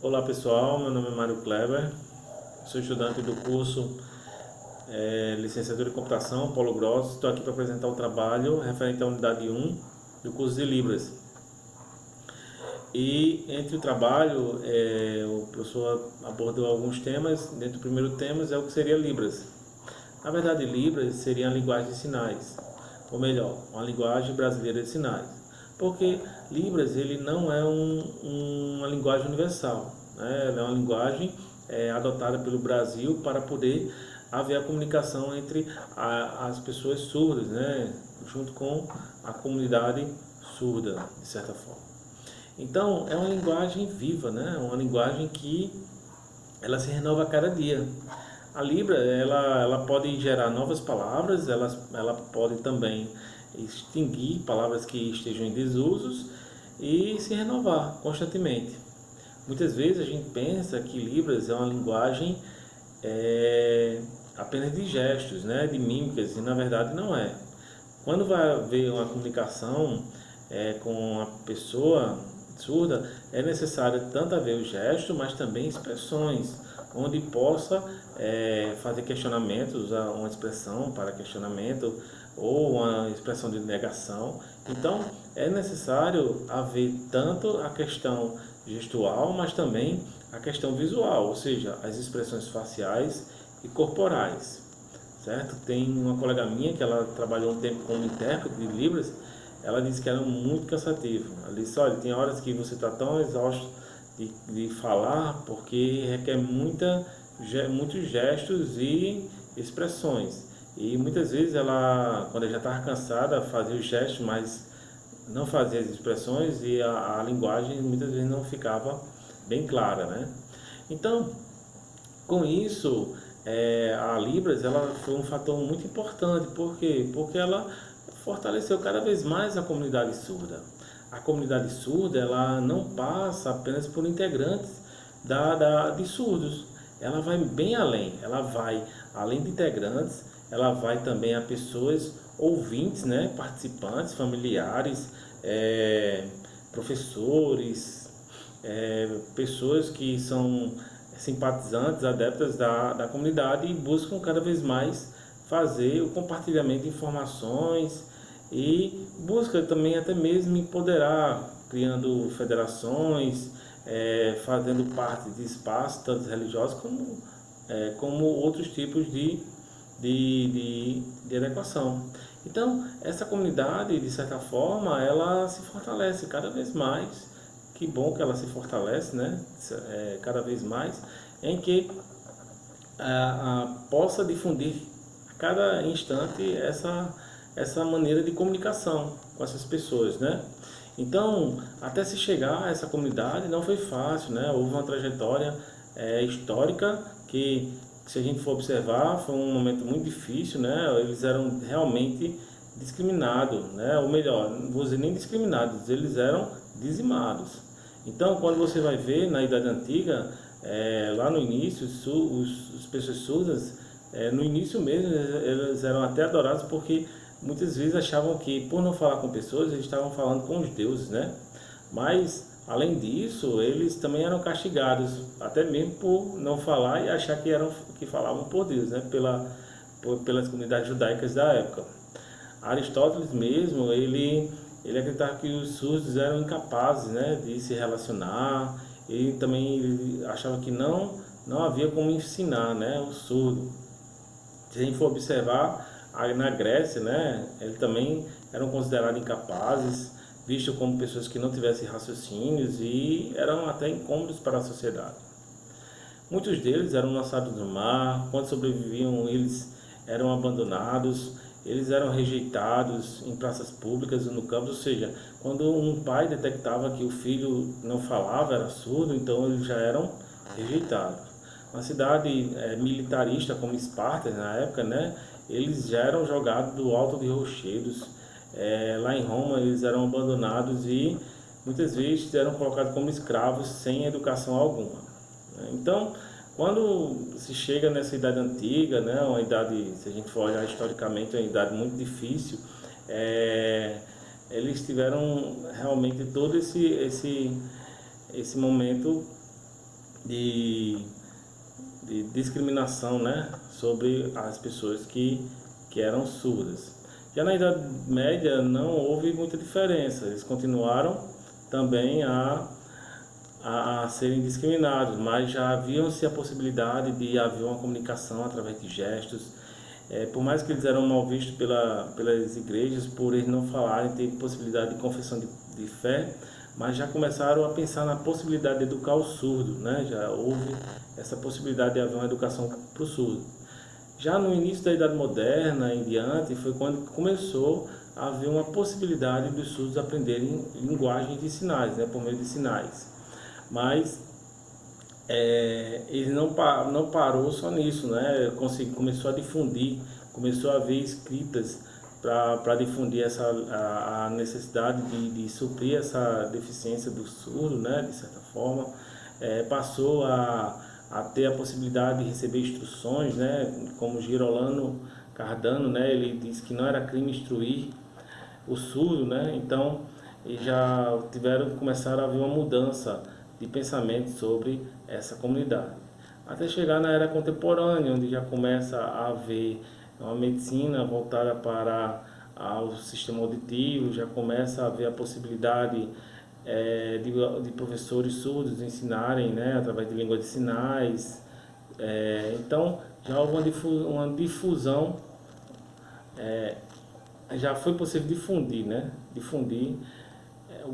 Olá pessoal, meu nome é Mário Kleber, sou estudante do curso Licenciatura em Computação, Polo Grosso. Estou aqui para apresentar o trabalho referente à unidade 1 do curso de Libras. E entre o trabalho, o professor abordou alguns temas. Dentro do primeiro tema é o que seria Libras. Na verdade, Libras seria a linguagem de sinais, ou melhor, uma linguagem brasileira de sinais. Porque Libras ele não é uma linguagem universal, né? Ela é uma linguagem adotada pelo Brasil para poder haver a comunicação entre as pessoas surdas, né? Junto com a comunidade surda, de certa forma. Então, é uma linguagem viva, né? Uma linguagem que ela se renova a cada dia. A Libra, ela pode gerar novas palavras, ela pode também extinguir palavras que estejam em desusos e se renovar constantemente. Muitas vezes a gente pensa que Libras é uma linguagem apenas de gestos, né, de mímicas, e na verdade não é. Quando vai haver uma comunicação com a pessoa surda, é necessário tanto haver o gesto, mas também expressões, onde possa fazer questionamentos, usar uma expressão para questionamento ou uma expressão de negação. Então, é necessário haver tanto a questão gestual, mas também a questão visual, ou seja, as expressões faciais e corporais, certo? Tem uma colega minha que ela trabalhou um tempo como intérprete de Libras. Ela disse que era muito cansativo. Ela disse, olha, tem horas que você está tão exausto de falar porque requer muitos gestos e expressões. E muitas vezes ela, quando ela já estava cansada, fazia os gestos, mas não fazia as expressões e a linguagem muitas vezes não ficava bem clara, né? Então, com isso, a Libras ela foi um fator muito importante. Por quê? Porque ela fortaleceu cada vez mais a comunidade surda. A comunidade surda ela não passa apenas por integrantes de surdos. Ela vai bem além. Ela vai além de integrantes, ela vai também a pessoas ouvintes, né, participantes, familiares, professores, pessoas que são simpatizantes, adeptas da comunidade e buscam cada vez mais fazer o compartilhamento de informações e busca também até mesmo empoderar, criando federações, fazendo parte de espaços, tanto religiosos como outros tipos de adequação. Então, essa comunidade, de certa forma, ela se fortalece cada vez mais. Que bom que ela se fortalece, né? Cada vez mais, em que possa difundir a cada instante essa maneira de comunicação com essas pessoas, né? Então, até se chegar a essa comunidade não foi fácil, né? Houve uma trajetória histórica que, se a gente for observar, foi um momento muito difícil, né? Eles eram realmente discriminados, né? Ou melhor, não vou dizer nem discriminados, eles eram dizimados. Então, quando você vai ver na Idade Antiga, lá no início, os pessoas surdas, no início mesmo, eles eram até adorados porque muitas vezes achavam que, por não falar com pessoas, eles estavam falando com os deuses, né? Mas, além disso, eles também eram castigados, até mesmo por não falar e achar que falavam por Deus, né? Pelas comunidades judaicas da época. Aristóteles mesmo, ele acreditava que os surdos eram incapazes, né, de se relacionar. Ele também achava que não havia como ensinar, né, o surdo. Se a gente for observar, na Grécia, né, eles também eram considerados incapazes, vistos como pessoas que não tivessem raciocínios e eram até incômodos para a sociedade. Muitos deles eram lançados no mar, quando sobreviviam eles eram abandonados, eles eram rejeitados em praças públicas e no campo, ou seja, quando um pai detectava que o filho não falava, era surdo, então eles já eram rejeitados. Uma cidade militarista como Esparta na época, né, eles já eram jogados do alto de rochedos. Lá em Roma eles eram abandonados e muitas vezes eram colocados como escravos sem educação alguma. Então, quando se chega nessa idade antiga, né, uma idade, se a gente for olhar historicamente, é uma idade muito difícil, eles tiveram realmente todo esse momento de, de discriminação, né, sobre as pessoas que eram surdas. Já na Idade Média não houve muita diferença, eles continuaram também a serem discriminados, mas já haviam-se a possibilidade de haver uma comunicação através de gestos. Por mais que eles eram mal vistos pelas igrejas, por eles não falarem, ter possibilidade de confissão de fé, mas já começaram a pensar na possibilidade de educar o surdo, né? Já houve essa possibilidade de haver uma educação para o surdo. Já no início da Idade Moderna em diante, foi quando começou a haver uma possibilidade dos surdos aprenderem linguagem de sinais, né? Por meio de sinais. Mas ele não parou só nisso, né? Começou a difundir, começou a haver escritas para difundir a necessidade de suprir essa deficiência do surdo, né? De certa forma, passou a ter a possibilidade de receber instruções, né? Como Girolamo Cardano, né? Ele disse que não era crime instruir o surdo, né? Então, começaram a haver uma mudança de pensamento sobre essa comunidade. Até chegar na era contemporânea, onde já começa a haver uma medicina voltada para o sistema auditivo, já começa a haver a possibilidade de professores surdos ensinarem, né, através de língua de sinais. Então, já houve uma difusão, já foi possível difundir, né, o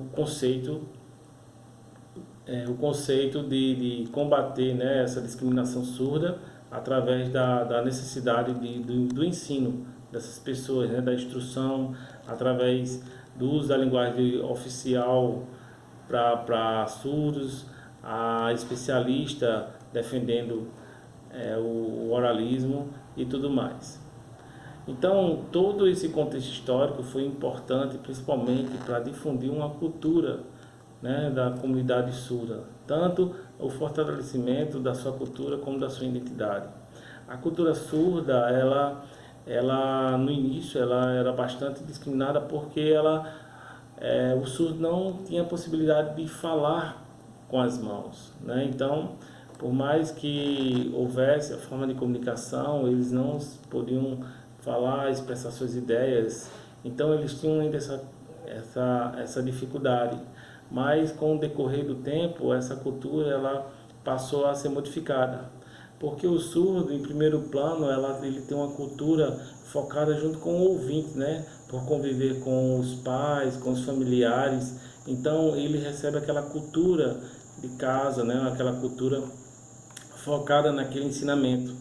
conceito de combater, né, essa discriminação surda através da necessidade do ensino dessas pessoas, né, da instrução, através do uso da linguagem oficial para surdos, a especialista defendendo o oralismo e tudo mais. Então, todo esse contexto histórico foi importante, principalmente para difundir uma cultura, né, da comunidade surda, tanto o fortalecimento da sua cultura como da sua identidade. A cultura surda, ela no início, ela era bastante discriminada porque o surdo não tinha possibilidade de falar com as mãos, né? Então, por mais que houvesse a forma de comunicação, eles não podiam falar, expressar suas ideias. Então, eles tinham ainda essa dificuldade. Mas com o decorrer do tempo, essa cultura ela passou a ser modificada. Porque o surdo, em primeiro plano, ele tem uma cultura focada junto com o ouvinte, né? Por conviver com os pais, com os familiares. Então, ele recebe aquela cultura de casa, né? Aquela cultura focada naquele ensinamento.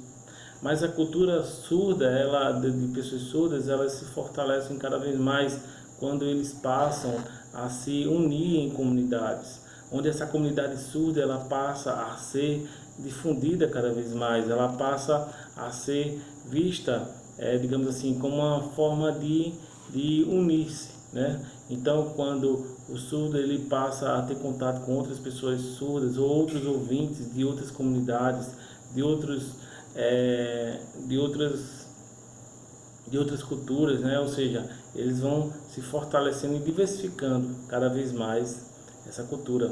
Mas a cultura surda, de pessoas surdas, elas se fortalecem cada vez mais quando eles passam a se unir em comunidades, onde essa comunidade surda ela passa a ser difundida cada vez mais, ela passa a ser vista, digamos assim, como uma forma de unir-se, né? Então, quando o surdo ele passa a ter contato com outras pessoas surdas ou outros ouvintes de outras comunidades, de de outras culturas, né? Ou seja, eles vão se fortalecendo e diversificando cada vez mais essa cultura.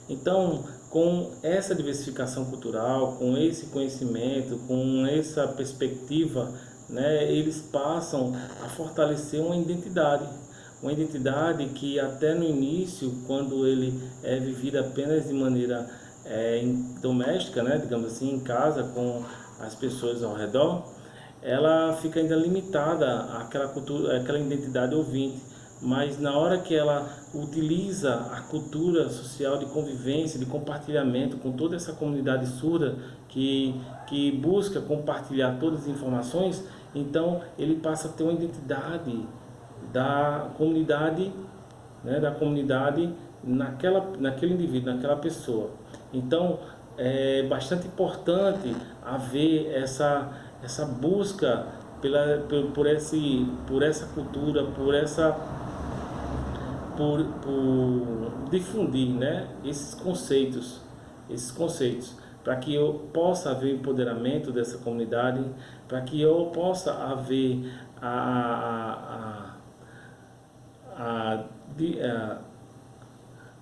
Então, com essa diversificação cultural, com esse conhecimento, com essa perspectiva, né, eles passam a fortalecer uma identidade que até no início, quando ele é vivido apenas de maneira doméstica, né, digamos assim, em casa, com as pessoas ao redor, ela fica ainda limitada àquela cultura, àquela identidade ouvinte. Mas na hora que ela utiliza a cultura social de convivência, de compartilhamento com toda essa comunidade surda que busca compartilhar todas as informações, então ele passa a ter uma identidade da comunidade, né, naquele indivíduo, naquela pessoa. Então é bastante importante haver essa busca por essa cultura, por difundir, né, esses conceitos, para que eu possa haver empoderamento dessa comunidade, para que eu possa haver a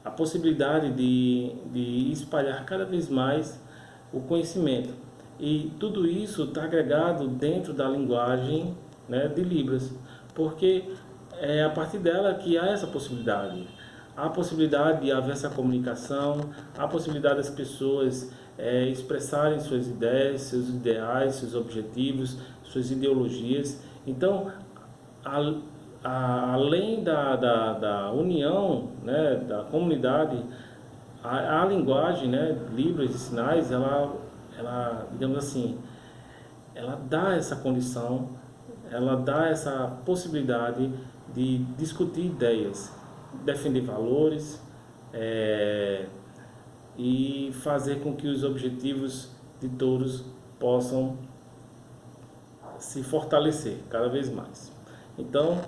a possibilidade de espalhar cada vez mais o conhecimento. E tudo isso está agregado dentro da linguagem, né, de Libras, porque é a partir dela que há essa possibilidade. Há a possibilidade de haver essa comunicação, há a possibilidade das pessoas expressarem suas ideias, seus ideais, seus objetivos, suas ideologias. Então, além da união, né, da comunidade, a linguagem, né, Libras e sinais, ela, digamos assim, ela dá essa condição, ela dá essa possibilidade de discutir ideias, defender valores, e fazer com que os objetivos de todos possam se fortalecer cada vez mais. Então,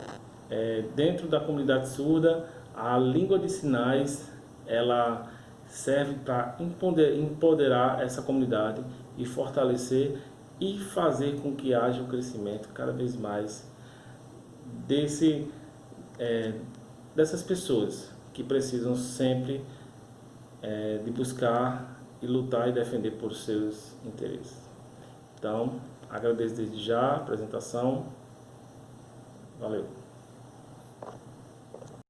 dentro da comunidade surda, a língua de sinais ela serve para empoderar essa comunidade e fortalecer e fazer com que haja um crescimento cada vez mais dessas pessoas que precisam sempre de buscar e lutar e defender por seus interesses. Então, agradeço desde já a apresentação. Valeu!